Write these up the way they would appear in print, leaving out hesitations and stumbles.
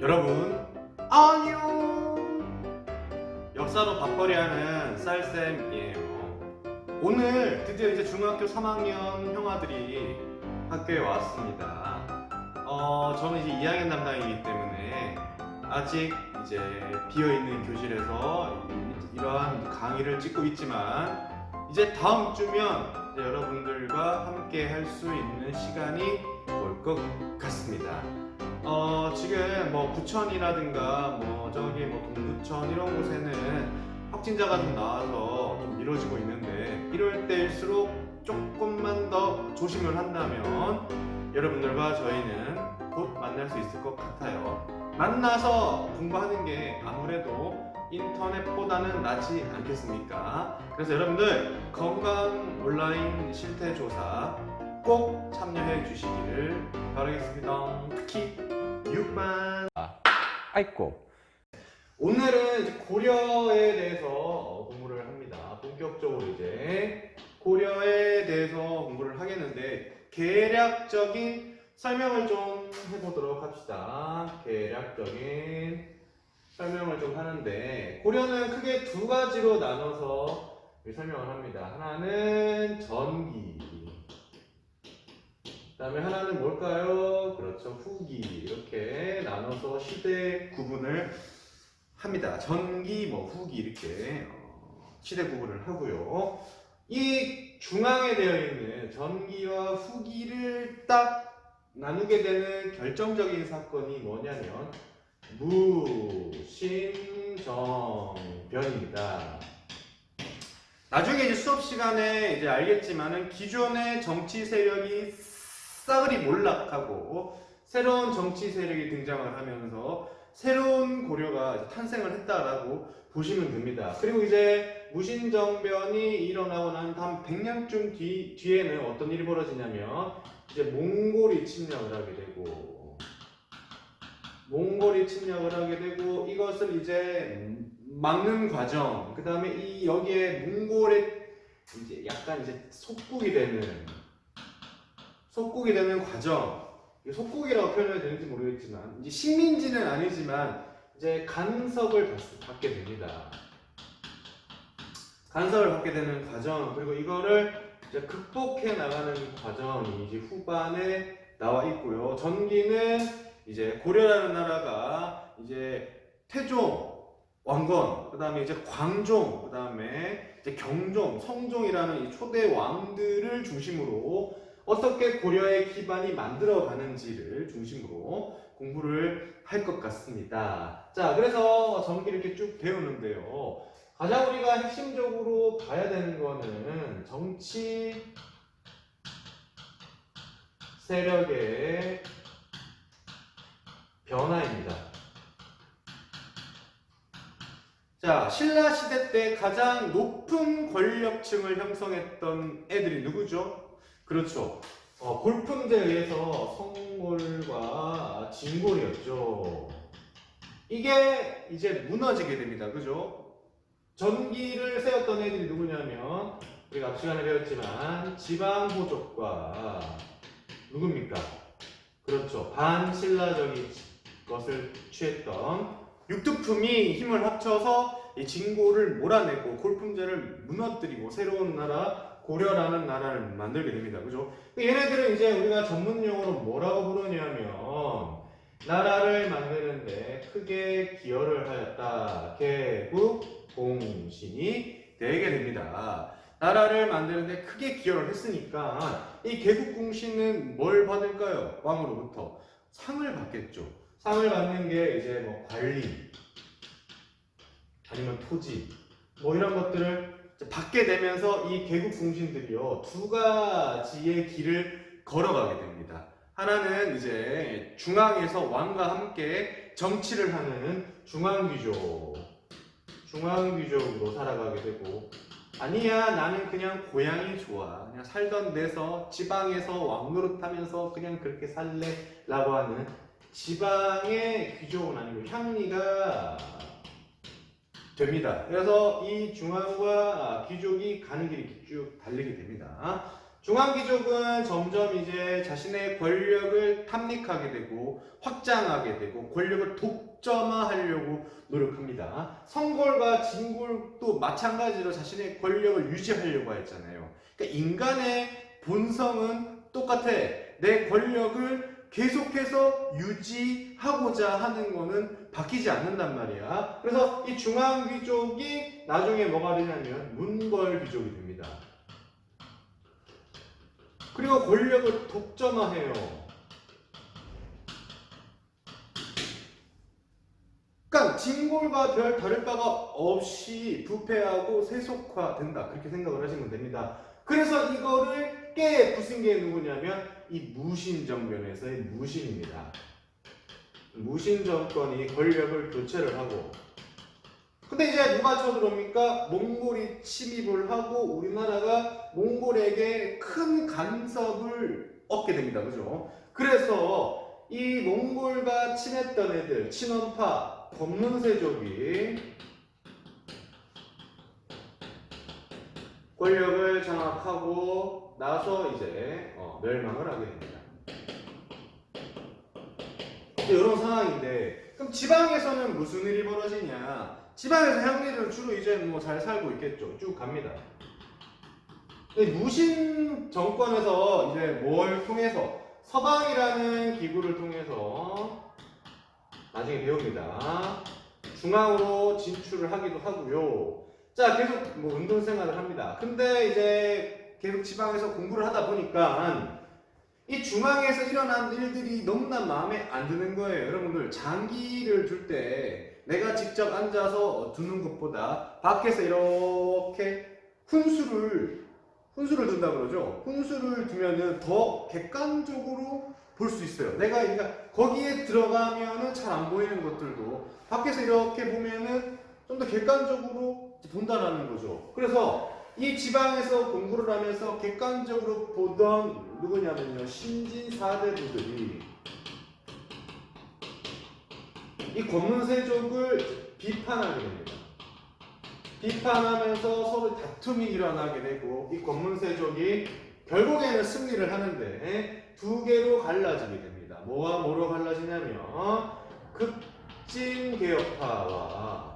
여러분 안녕. 역사로 밥벌이하는 쌀쌤이에요. 오늘 드디어 이제 중학교 3학년 형아들이 학교에 왔습니다. 저는 이제 2학년 담당이기 때문에 아직 이제 비어있는 교실에서 이러한 강의를 찍고 있지만 이제 다음 주면 이제 여러분들과 함께 할 수 있는 시간이 올 것 같습니다. 지금 뭐 부천이라든가 뭐 저기 뭐 동두천 이런 곳에는 확진자가 좀 나와서 좀 미뤄지고 있는데 이럴 때일수록 조금만 더 조심을 한다면 여러분들과 저희는 곧 만날 수 있을 것 같아요. 만나서 공부하는 게 아무래도 인터넷보다는 낫지 않겠습니까? 그래서 여러분들 건강 온라인 실태조사 꼭 참여해 주시기를 바라겠습니다. 특히 6반 아이고 오늘은 이제 고려에 대해서 공부를 합니다. 본격적으로 이제 고려에 대해서 공부를 하겠는데 개략적인 설명을 좀 해보도록 합시다. 개략적인 설명을 좀 하는데 고려는 크게 두 가지로 나눠서 설명을 합니다. 하나는 전기, 그 다음에 하나는 뭘까요? 그렇죠, 후기. 이렇게 나눠서 시대 구분을 합니다. 전기, 뭐 후기 이렇게 시대 구분을 하고요. 이 중앙에 되어 있는 전기와 후기를 딱 나누게 되는 결정적인 사건이 뭐냐면 무신정변입니다. 나중에 이제 수업 시간에 이제 알겠지만은 기존의 정치 세력이 싸그리 몰락하고 새로운 정치 세력이 등장을 하면서 새로운 고려가 이제 탄생을 했다라고 보시면 됩니다. 그리고 이제 무신정변이 일어나고 난 다음 100년쯤 뒤에는 어떤 일이 벌어지냐면 이제 몽골이 침략을 하게 되고 이것을 이제 막는 과정, 그 다음에 이 여기에 몽골의 이제 약간 이제 속국이 되는 과정, 속국이라고 표현해야 되는지 모르겠지만 이제 식민지는 아니지만 이제 간섭을 받게 됩니다. 간섭을 받게 되는 과정, 그리고 이거를 이제 극복해 나가는 과정이 이제 후반에 나와 있고요. 전기는 이제 고려라는 나라가 이제 태종, 왕건, 그 다음에 이제 광종, 그 다음에 이제 경종, 성종이라는 이 초대 왕들을 중심으로 어떻게 고려의 기반이 만들어가는지를 중심으로 공부를 할 것 같습니다. 자, 그래서 전기를 이렇게 쭉 배우는데요. 가장 우리가 핵심적으로 봐야 되는 거는 정치 세력의 변화입니다. 자, 신라 시대 때 가장 높은 권력층을 형성했던 애들이 누구죠? 그렇죠. 골품제에 의해서 성골과 진골이었죠. 이게 이제 무너지게 됩니다. 그죠? 전기를 세웠던 애들이 누구냐면 우리가 앞 시간에 배웠지만 지방호족과 누굽니까? 그렇죠. 반신라적인 것을 취했던 육두품이 힘을 합쳐서 이 진고를 몰아내고 골품제를 무너뜨리고 새로운 나라 고려라는 나라를 만들게 됩니다. 그죠? 얘네들은 이제 우리가 전문용어로 뭐라고 부르냐면 나라를 만드는데 크게 기여를 하였다. 개국공신이 되게 됩니다. 나라를 만드는데 크게 기여를 했으니까 이 개국공신은 뭘 받을까요? 왕으로부터 상을 받겠죠. 상을 받는 게 이제 뭐 관리 아니면 토지 뭐 이런 것들을 받게 되면서 이 개국공신들이요 두 가지의 길을 걸어가게 됩니다. 하나는 이제 중앙에서 왕과 함께 정치를 하는 중앙귀족으로 살아가게 되고, 아니야 나는 그냥 고향이 좋아, 그냥 살던 데서 지방에서 왕노릇하면서 그냥 그렇게 살래 라고 하는 지방의 귀족은 아니고 향리가 됩니다. 그래서 이 중앙과 귀족이 가는 길이 쭉 달리게 됩니다. 중앙귀족은 점점 이제 자신의 권력을 탐닉하게 되고 확장하게 되고 권력을 독점화하려고 노력합니다. 성골과 진골도 마찬가지로 자신의 권력을 유지하려고 했잖아요. 그러니까 인간의 본성은 똑같아. 내 권력을 계속해서 유지하고자 하는 거는 바뀌지 않는단 말이야. 그래서 이 중앙귀족이 나중에 뭐가 되냐면 문걸귀족이 됩니다. 그리고 권력을 독점화해요. 그러니까 진골과 별 다를 바가 없이 부패하고 세속화된다. 그렇게 생각을 하시면 됩니다. 그래서 이거를 부순 게 누구냐면 이 무신정변에서의 무신입니다. 무신 정권이 권력을 교체를 하고, 근데 이제 누가 쳐들어옵니까? 몽골이 침입을 하고 우리나라가 몽골에게 큰 간섭을 얻게 됩니다. 그죠? 그래서 이 몽골과 친했던 애들, 친원파, 검문세족이 권력을 장악하고 나서 이제 멸망을 하게 됩니다. 이런 상황인데, 그럼 지방에서는 무슨 일이 벌어지냐? 지방에서 향리들은 주로 이제 뭐 잘 살고 있겠죠. 쭉 갑니다. 무신 정권에서 이제 뭘 통해서, 서방이라는 기구를 통해서 나중에 배웁니다. 중앙으로 진출을 하기도 하고요. 자, 계속 뭐 운동 생활을 합니다. 근데 이제 계속 지방에서 공부를 하다 보니까 이 중앙에서 일어난 일들이 너무나 마음에 안 드는 거예요. 여러분들, 장기를 둘 때 내가 직접 앉아서 두는 것보다 밖에서 이렇게 훈수를 둔다 그러죠. 훈수를 두면은 더 객관적으로 볼 수 있어요. 내가 그러니까 거기에 들어가면은 잘 안 보이는 것들도 밖에서 이렇게 보면은 좀 더 객관적으로 본다라는 거죠. 그래서 이 지방에서 공부를 하면서 객관적으로 보던 누구냐면요, 신진사대부들이 이 검문세족을 비판하게 됩니다. 비판하면서 서로 다툼이 일어나게 되고, 이 검문세족이 결국에는 승리를 하는데 두 개로 갈라지게 됩니다. 뭐와 뭐로 갈라지냐면 급진개혁파와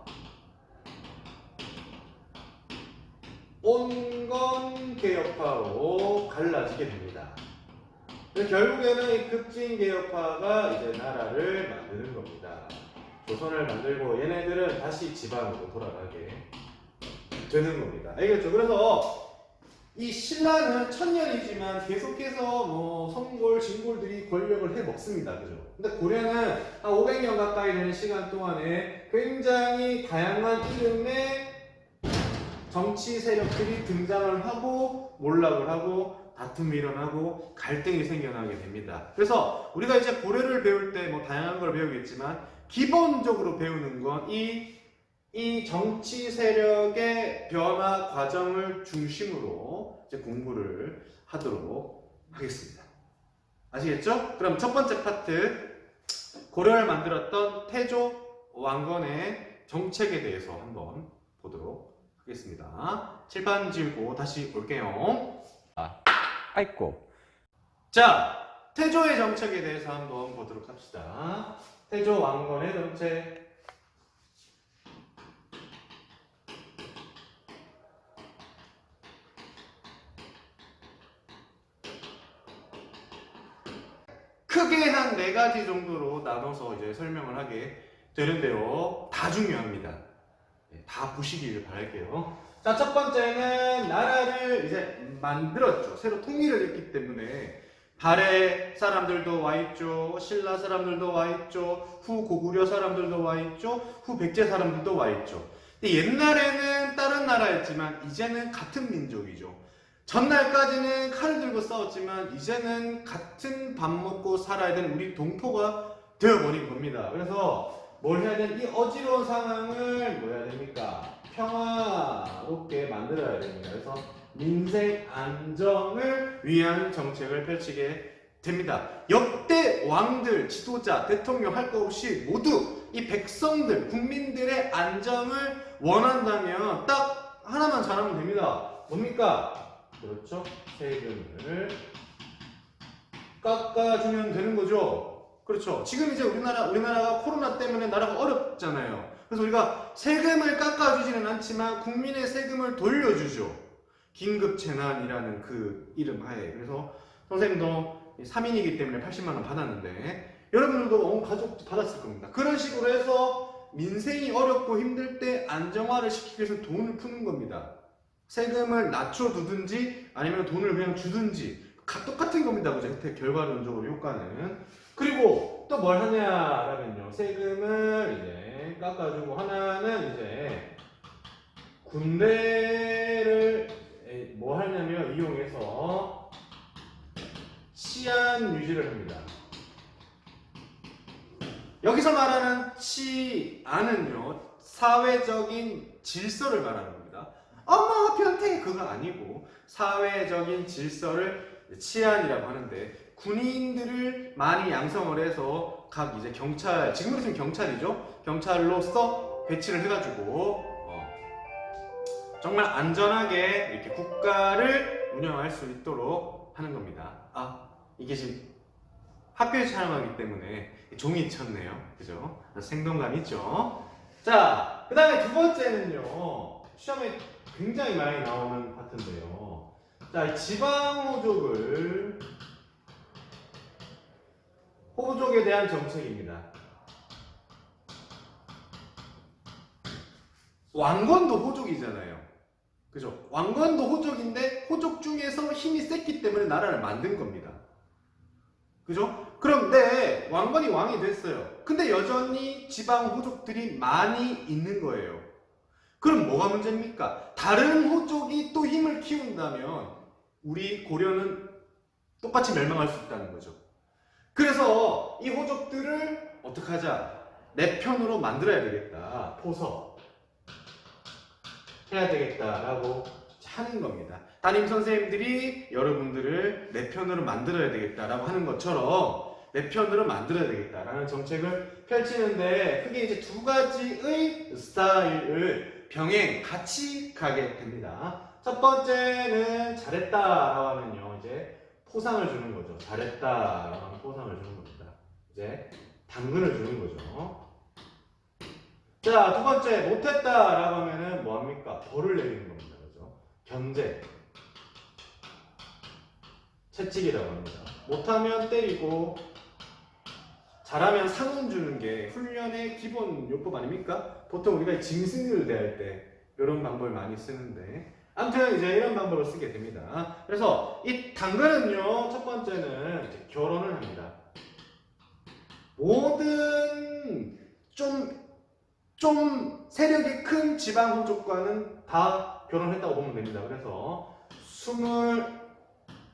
온건개혁파로 갈라지게 됩니다. 결국에는 이 급진개혁파가 이제 나라를 만드는 겁니다. 조선을 만들고 얘네들은 다시 지방으로 돌아가게 되는 겁니다. 알겠죠? 그래서 이 신라는 천년이지만 계속해서 뭐 성골, 진골들이 권력을 해 먹습니다. 그죠? 근데 고려는 한 500년 가까이 되는 시간 동안에 굉장히 다양한 이름의 정치 세력들이 등장을 하고 몰락을 하고 다툼이 일어나고 갈등이 생겨나게 됩니다. 그래서 우리가 이제 고려를 배울 때 뭐 다양한 걸 배우겠지만 기본적으로 배우는 건 이 정치 세력의 변화 과정을 중심으로 이제 공부를 하도록 하겠습니다. 아시겠죠? 그럼 첫 번째 파트, 고려를 만들었던 태조 왕건의 정책에 대해서 한번 보도록 하겠습니다. 칠판 지우고 다시 올게요. 아이고. 자, 태조의 정책에 대해서 한번 보도록 합시다. 태조 왕건의 정책. 크게 한 4가지 정도로 나눠서 이제 설명을 하게 되는데요. 다 중요합니다. 다 보시길 바랄게요. 자, 첫 번째는 나라를 이제 만들었죠. 새로 통일을 했기 때문에 발해 사람들도 와 있죠. 신라 사람들도 와 있죠. 후 고구려 사람들도 와 있죠. 후 백제 사람들도 와 있죠. 근데 옛날에는 다른 나라였지만 이제는 같은 민족이죠. 전날까지는 칼을 들고 싸웠지만 이제는 같은 밥 먹고 살아야 되는 우리 동포가 되어버린 겁니다. 그래서 뭘 해야 되는, 이 어지러운 상황을 뭐 해야 됩니까? 평화롭게 만들어야 됩니다. 그래서 민생 안정을 위한 정책을 펼치게 됩니다. 역대 왕들, 지도자, 대통령 할 것 없이 모두 이 백성들, 국민들의 안정을 원한다면 딱 하나만 잘하면 됩니다. 뭡니까? 그렇죠? 세금을 깎아주면 되는 거죠. 그렇죠. 지금 이제 우리나라가 코로나 때문에 나라가 어렵잖아요. 그래서 우리가 세금을 깎아주지는 않지만 국민의 세금을 돌려주죠. 긴급재난이라는 그 이름 하에. 그래서 선생님도 3인이기 때문에 80만 원 받았는데 여러분들도 온 가족 받았을 겁니다. 그런 식으로 해서 민생이 어렵고 힘들 때 안정화를 시키기 위해서 돈을 푸는 겁니다. 세금을 낮춰두든지 아니면 돈을 그냥 주든지 똑같은 겁니다. 그죠? 혜택 결과론적으로 효과는. 그리고 또 뭘 하냐라면요. 세금을 이제 깎아주고 하나는 이제 군대를 뭐 하냐면 이용해서 치안 유지를 합니다. 여기서 말하는 치안은요, 사회적인 질서를 말하는 겁니다. 엄마 변태 그거 아니고 사회적인 질서를 치안이라고 하는데 군인들을 많이 양성을 해서 각 이제 경찰, 지금으로 치면 경찰이죠. 경찰로서 배치를 해가지고 정말 안전하게 이렇게 국가를 운영할 수 있도록 하는 겁니다. 아, 이게 지금 학교에 촬영하기 때문에 종이 쳤네요. 그죠? 생동감 있죠? 자, 그 다음에 두 번째는요. 시험에 굉장히 많이 나오는 파트인데요. 자, 지방호족을 호족에 대한 정책입니다. 왕건도 호족이잖아요. 그죠? 왕건도 호족인데 호족 중에서 힘이 셌기 때문에 나라를 만든 겁니다. 그죠? 그런데 왕건이 왕이 됐어요. 근데 여전히 지방 호족들이 많이 있는 거예요. 그럼 뭐가 문제입니까? 다른 호족이 또 힘을 키운다면 우리 고려는 똑같이 멸망할 수 있다는 거죠. 그래서 이 호족들을 어떻게 하자? 내 편으로 만들어야 되겠다. 포서 해야 되겠다라고 하는 겁니다. 담임 선생님들이 여러분들을 내 편으로 만들어야 되겠다라고 하는 것처럼 내 편으로 만들어야 되겠다라는 정책을 펼치는데 크게 이제 두 가지의 스타일을 병행 같이 가게 됩니다. 첫 번째는 잘했다라고 하면요, 이제 포상을 주는 거죠. 잘했다라고 하면 포상을 주는 겁니다. 이제 당근을 주는 거죠. 자, 두 번째 못했다라고 하면은 뭐 합니까? 벌을 내리는 겁니다. 그죠? 견제, 채찍이라고 합니다. 못하면 때리고 잘하면 상은 주는 게 훈련의 기본 요법 아닙니까? 보통 우리가 짐승을 대할 때 이런 방법을 많이 쓰는데 아무튼 이제 이런 방법을 쓰게 됩니다. 그래서 이 당근은요, 첫 번째는 이제 결혼을 합니다. 모든 좀 세력이 큰 지방 호족과는 다 결혼했다고 보면 됩니다. 그래서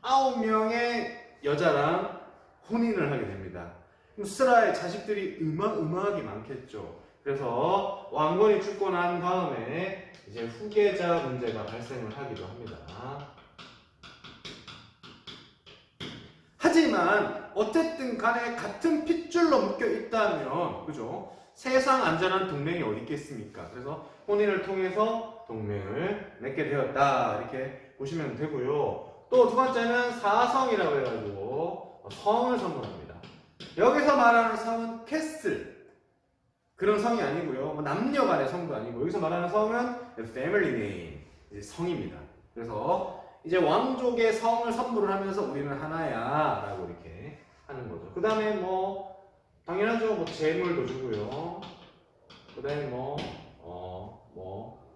29명의 여자랑 혼인을 하게 됩니다. 스라의 자식들이 어마어마하게 많겠죠. 그래서 왕건이 죽고 난 다음에 이제 후계자 문제가 발생을 하기도 합니다. 하지만 어쨌든 간에 같은 핏줄로 묶여 있다면, 그죠? 세상 안전한 동맹이 어디 있겠습니까? 그래서 혼인을 통해서 동맹을 맺게 되었다, 이렇게 보시면 되고요. 또 두 번째는 사성이라고 해가지고 성을 선물합니다. 여기서 말하는 성은 캐슬, 그런 성이 아니고요. 남녀 간의 성도 아니고 여기서 말하는 성은 family name, 이제 성입니다. 그래서 이제 왕족의 성을 선물을 하면서 우리는 하나야 라고 이렇게 하는 거죠. 그 다음에 뭐 당연하죠. 뭐 재물도 주고요. 그 다음에 뭐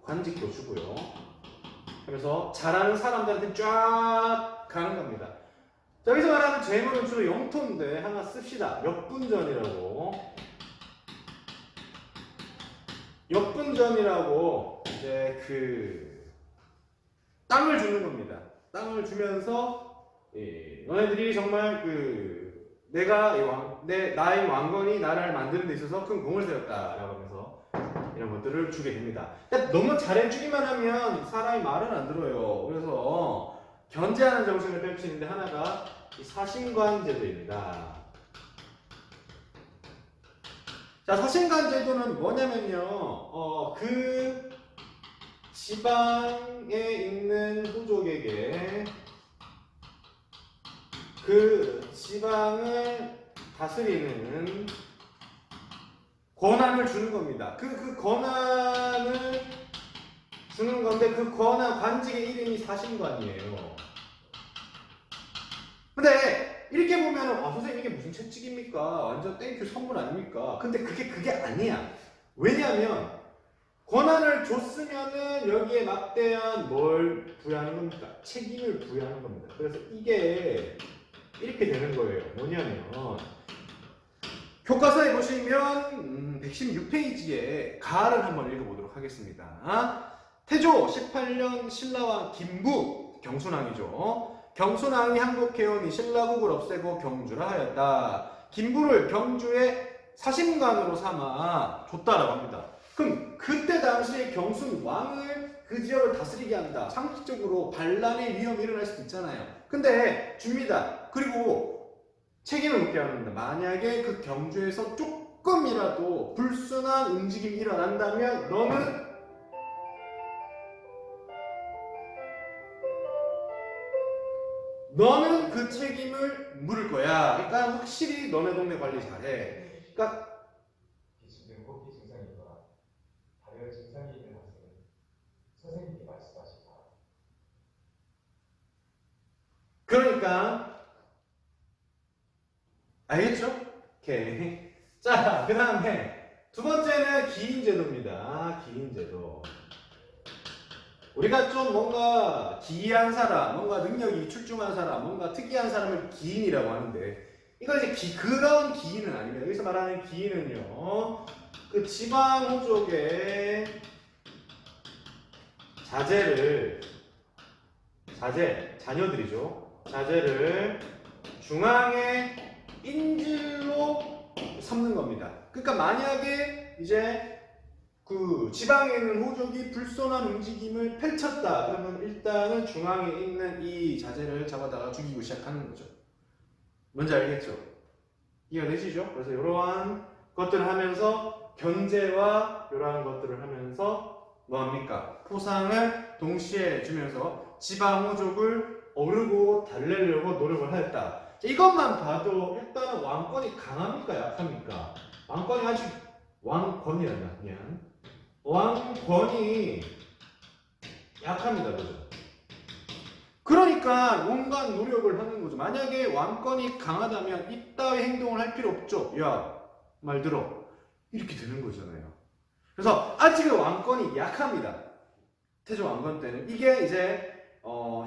관직도 주고요. 그래서 잘하는 사람들한테 쫙 가는 겁니다. 자, 여기서 말하는 재물은 주로 영토인데 하나 씁시다. 역분전이라고. 역분전이라고 이제 그 땅을 주는 겁니다. 땅을 주면서 너네들이 정말 나의 왕건이 나라를 만드는 데 있어서 큰 공을 세웠다라고 하면서 이런 것들을 주게 됩니다. 너무 잘해주기만 하면 사람이 말을 안 들어요. 그래서 견제하는 정책을 펼치는데 하나가 이 사신관제도입니다. 자, 사신관제도는 뭐냐면요, 그 지방에 있는 후족에게 그 지방을 다스리는 권한을 주는 겁니다. 그 권한을 주는 건데 그 권한 관직의 이름이 사신관이에요. 근데 이렇게 보면은 선생님 이게 무슨 채찍입니까? 완전 땡큐 선물 아닙니까? 근데 그게 아니야. 왜냐하면 권한을 줬으면은 여기에 막대한 뭘 부여하는 겁니까? 책임을 부여하는 겁니다. 그래서 이게 이렇게 되는 거예요. 뭐냐면 교과서에 보시면 116페이지에 가를 한번 읽어보도록 하겠습니다. 태조 18년 신라왕 김부 경순왕이죠. 경순왕이 항복해오니 신라국을 없애고 경주라 하였다. 김부를 경주의 사심관으로 삼아 줬다라고 합니다. 그럼 그때 당시에 경순왕을 그 지역을 다스리게 한다. 상식적으로 반란의 위험이 일어날 수도 있잖아요. 근데 줍니다. 그리고 책임을 묻게 합니다. 만약에 그 경주에서 조금이라도 불순한 움직임이 일어난다면 너는 그 책임을 물을 거야. 그러니까 확실히 너네 동네 관리 잘해. 그러니까 기침등호흡기 증상이거나 다른 증상이 있는 학생은 선생님이 말씀하신 바람. 그러니까 알겠죠? 오케이. 자, 그 다음에 두 번째는 기인제도입니다. 기인제도. 우리가 좀 뭔가 기이한 사람, 뭔가 능력이 출중한 사람, 뭔가 특이한 사람을 기인이라고 하는데 이거 이제 그런 기인은 아닙니다. 여기서 말하는 기인은요, 그 지방 호족의 자녀들이죠. 자제를 중앙의 인질로 삼는 겁니다. 그러니까 만약에 이제 그 지방에 있는 호족이 불손한 움직임을 펼쳤다. 그러면 일단은 중앙에 있는 이 자제를 잡아다가 죽이고 시작하는 거죠. 뭔지 알겠죠? 이해가 되시죠? 그래서 이러한 것들을 하면서 견제와 이러한 것들을 하면서 뭐합니까? 포상을 동시에 주면서 지방 호족을 어르고 달래려고 노력을 하였다. 이것만 봐도 일단은 왕권이 강합니까? 약합니까? 왕권이 아직 왕권이란다. 그냥 왕권이 약합니다. 그죠? 그러니까 온갖 노력을 하는 거죠. 만약에 왕권이 강하다면 이따위 행동을 할 필요 없죠. 야, 말 들어. 이렇게 되는 거잖아요. 그래서 아직은 왕권이 약합니다. 태조 왕건 때는. 이게 이제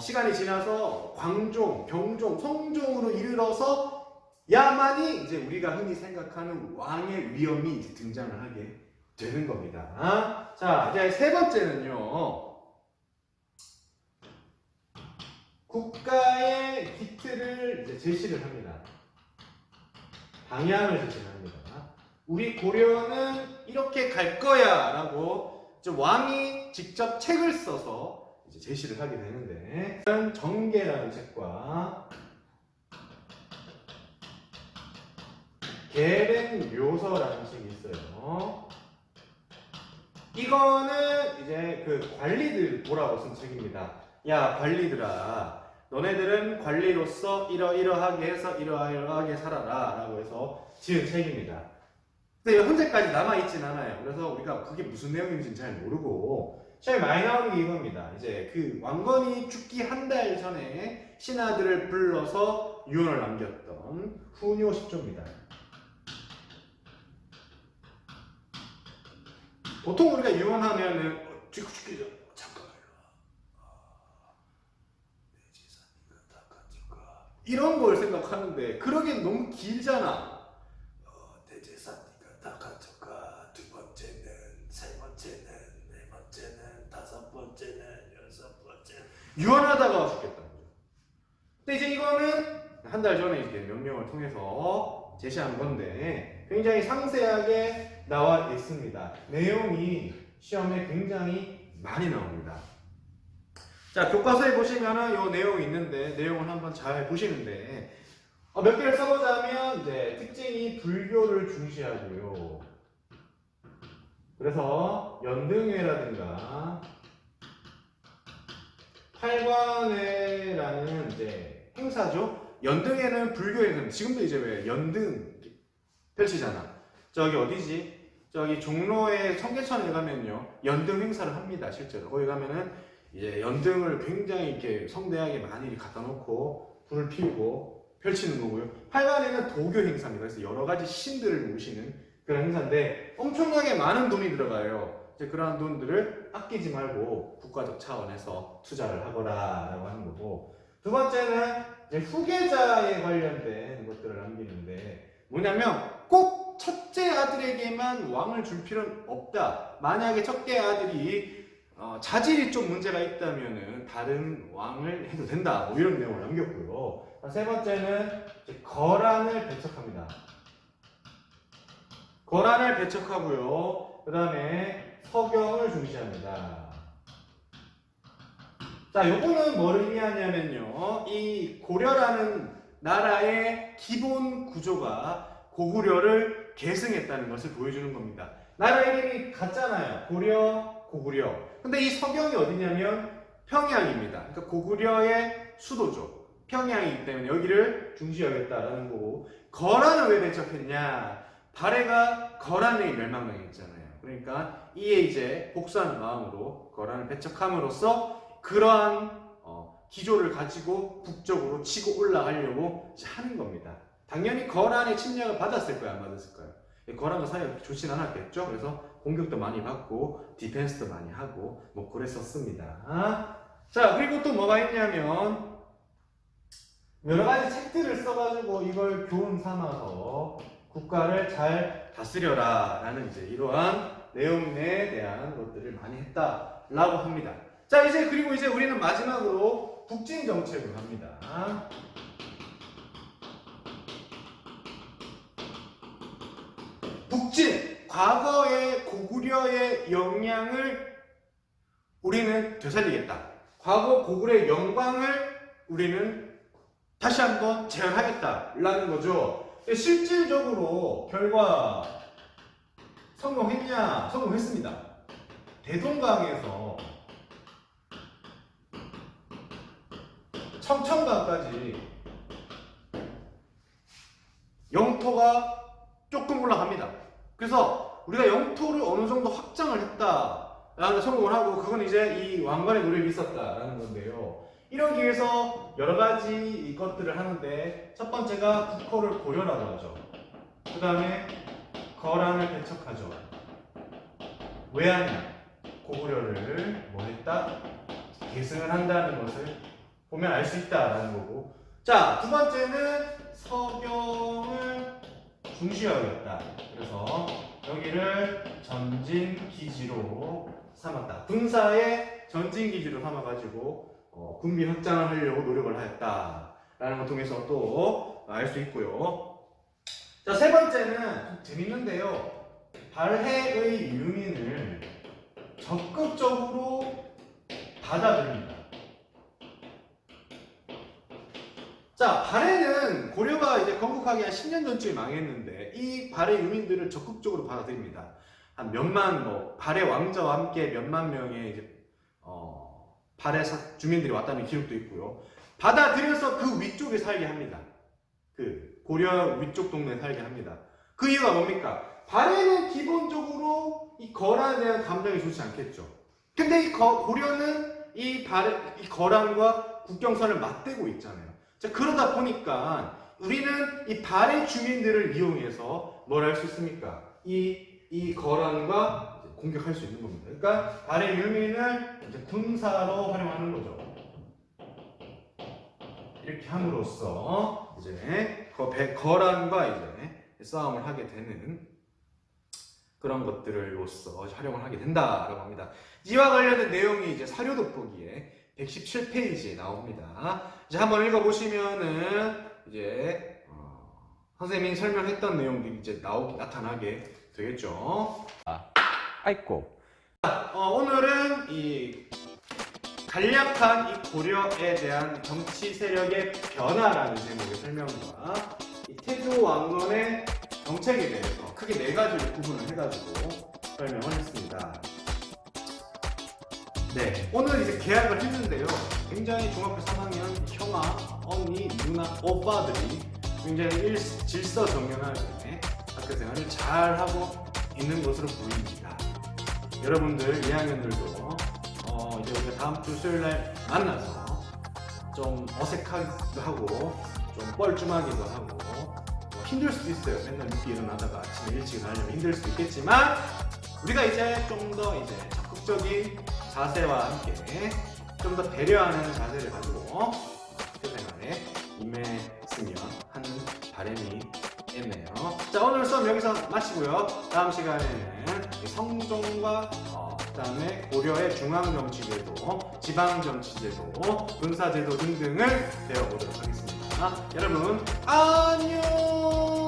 시간이 지나서 광종, 병종, 성종으로 이르러서 야만이 이제 우리가 흔히 생각하는 왕의 위엄이 이제 등장을 하게 되는 겁니다. 자, 이제 세 번째는요. 국가의 기틀을 이제 제시를 합니다. 방향을 제시를 합니다. 우리 고려는 이렇게 갈 거야 라고 왕이 직접 책을 써서 이제 제시를 하게 되는데, 정계라는 책과 계백묘서라는 책이 있어요. 이거는 이제 그 관리들 보라고 쓴 책입니다. 야, 관리들아, 너네들은 관리로서 이러이러하게 해서 이러이러하게 살아라 라고 해서 지은 책입니다. 근데 현재까지 남아있진 않아요. 그래서 우리가 그게 무슨 내용인지는 잘 모르고 제일 많이 나오는 게 이겁니다. 이제 그 왕건이 죽기 한 달 전에 신하들을 불러서 유언을 남겼던 후뇨 10조입니다. 보통 우리가 유언하면은 죽기 전 잠깐만요. 내 재산 네가 다 가져가. 이런 걸 생각하는데 그러기엔 너무 길잖아. 내 재산 네가 다 가져가. 두 번째는, 세 번째는, 네 번째는, 다섯 번째는, 여섯 번째는 유언하다가 죽겠다는 거죠. 근데 이제 이거는 한 달 전에 이렇게 명령을 통해서 제시한 건데 굉장히 상세하게 나와 있습니다. 내용이 시험에 굉장히 많이 나옵니다. 자, 교과서에 보시면은 요 내용이 있는데 내용을 한번 잘 보시는데 몇 개를 써보자면 이제 특징이 불교를 중시하고요. 그래서 연등회라든가 팔관회라는 이제 행사죠. 연등에는 불교 행사, 지금도 이제 왜 연등 펼치잖아. 저기 어디지? 저기 종로에 청계천에 가면요 연등 행사를 합니다. 실제로 거기 가면은 이제 연등을 굉장히 이렇게 성대하게 많이 갖다 놓고 불을 피우고 펼치는 거고요. 팔관에는 도교 행사입니다. 그래서 여러 가지 신들을 모시는 그런 행사인데 엄청나게 많은 돈이 들어가요. 이제 그러한 돈들을 아끼지 말고 국가적 차원에서 투자를 하거라라고 하는 거고, 두 번째는 이제 후계자에 관련된 것들을 남기는데 뭐냐면 꼭 첫째 아들에게만 왕을 줄 필요는 없다. 만약에 첫째 아들이 자질이 좀 문제가 있다면은 다른 왕을 해도 된다. 뭐 이런 내용을 남겼고요. 세 번째는 이제 거란을 배척합니다. 거란을 배척하고요. 그 다음에 서경을 중시합니다. 자, 요거는 뭘 의미하냐면요. 이 고려라는 나라의 기본 구조가 고구려를 계승했다는 것을 보여주는 겁니다. 나라 이름이 같잖아요. 고려, 고구려. 근데 이 서경이 어디냐면 평양입니다. 그러니까 고구려의 수도죠. 평양이기 때문에 여기를 중시하겠다라는 거고, 거란을 왜 배척했냐? 발해가 거란에게 멸망당했잖아요. 그러니까 이에 이제 복수하는 마음으로 거란을 배척함으로써 그러한 기조를 가지고 북쪽으로 치고 올라가려고 하는 겁니다. 당연히 거란의 침략을 받았을 거야, 안 받았을까요? 거란과 사이가 좋진 않았겠죠. 그래서 공격도 많이 받고 디펜스도 많이 하고 뭐 그랬었습니다. 자, 그리고 또 뭐가 있냐면 여러 가지 책들을 써가지고 이걸 교훈 삼아서 국가를 잘 다스려라 라는 이제 이러한 내용에 대한 것들을 많이 했다라고 합니다. 자, 이제 그리고 이제 우리는 마지막으로 북진 정책으로 갑니다. 북진, 과거의 고구려의 영향을 우리는 되살리겠다. 과거 고구려의 영광을 우리는 다시 한번 재현하겠다라는 거죠. 실질적으로 결과 성공했냐? 성공했습니다. 대동강에서 청천강까지 영토가 조금 올라갑니다. 그래서 우리가 영토를 어느 정도 확장을 했다라는 성공을 하고, 그건 이제 이 왕관의 노력이 있었다라는 건데요. 이러기 위해서 여러 가지 것들을 하는데, 첫 번째가 국호를 고려라고 하죠. 그 다음에 거란을 배척하죠. 왜 하냐? 고구려를 뭐 했다? 계승을 한다는 것을 보면 알 수 있다라는 거고, 자, 두 번째는 서경을 중시하였다. 그래서 여기를 전진기지로 삼았다. 군사의 전진기지로 삼아가지고 군비 확장을 하려고 노력을 하였다라는 걸 통해서 또 알 수 있고요. 자, 세 번째는 좀 재밌는데요. 발해의 유민을 적극적으로 받아들입니다. 자, 발해는 고려가 이제 건국하기 한 10년 전쯤에 망했는데 이 발해 유민들을 적극적으로 받아들입니다. 한 몇만, 발해 왕자와 함께 몇만 명의 이제 발해 주민들이 왔다는 기록도 있고요. 받아들여서 그 위쪽에 살게 합니다. 그 고려 위쪽 동네에 살게 합니다. 그 이유가 뭡니까? 발해는 기본적으로 이 거란에 대한 감정이 좋지 않겠죠. 근데 이 고려는 이 거란과 국경선을 맞대고 있잖아요. 자, 그러다 보니까 우리는 이 발해 주민들을 이용해서 뭘 할 수 있습니까? 이 거란과 공격할 수 있는 겁니다. 그러니까 발해 유민을 이제 군사로 활용하는 거죠. 이렇게 함으로써 이제 거란과 이제 싸움을 하게 되는 그런 것들로서 활용을 하게 된다라고 합니다. 이와 관련된 내용이 이제 사료 돋보기에 117페이지에 나옵니다. 이제 한번 읽어보시면은 이제 선생님이 설명했던 내용들이 이제 나타나게 되겠죠. 아이고. 오늘은 이 간략한 이 고려에 대한 정치 세력의 변화라는 제목의 설명과 이 태조 왕건의 정책에 대해서 크게 네 가지로 구분을 해가지고 설명을 했습니다. 네, 오늘 이제 계약을 했는데요. 굉장히 중학교 3학년 형아, 언니, 누나, 오빠들이 굉장히 질서정연하게 학교 생활을 잘 하고 있는 것으로 보입니다. 여러분들 2학년들도 이제 우리가 다음 주 수요일 날 만나서 좀 어색하기도 하고 좀 뻘쭘하기도 하고 뭐 힘들 수도 있어요. 맨날 늦게 일어나다가 아침에 일찍 일어나려면 힘들 수도 있겠지만 우리가 이제 좀 더 이제 적극적인 자세와 함께 좀 더 배려하는 자세를 가지고 학교 생활에 임했으면 하는 바람이 있네요. 자, 오늘 수업 여기서 마치고요. 다음 시간에는 성종과 그다음에 고려의 중앙정치제도, 지방정치제도, 군사제도 등등을 배워보도록 하겠습니다. 여러분 안녕.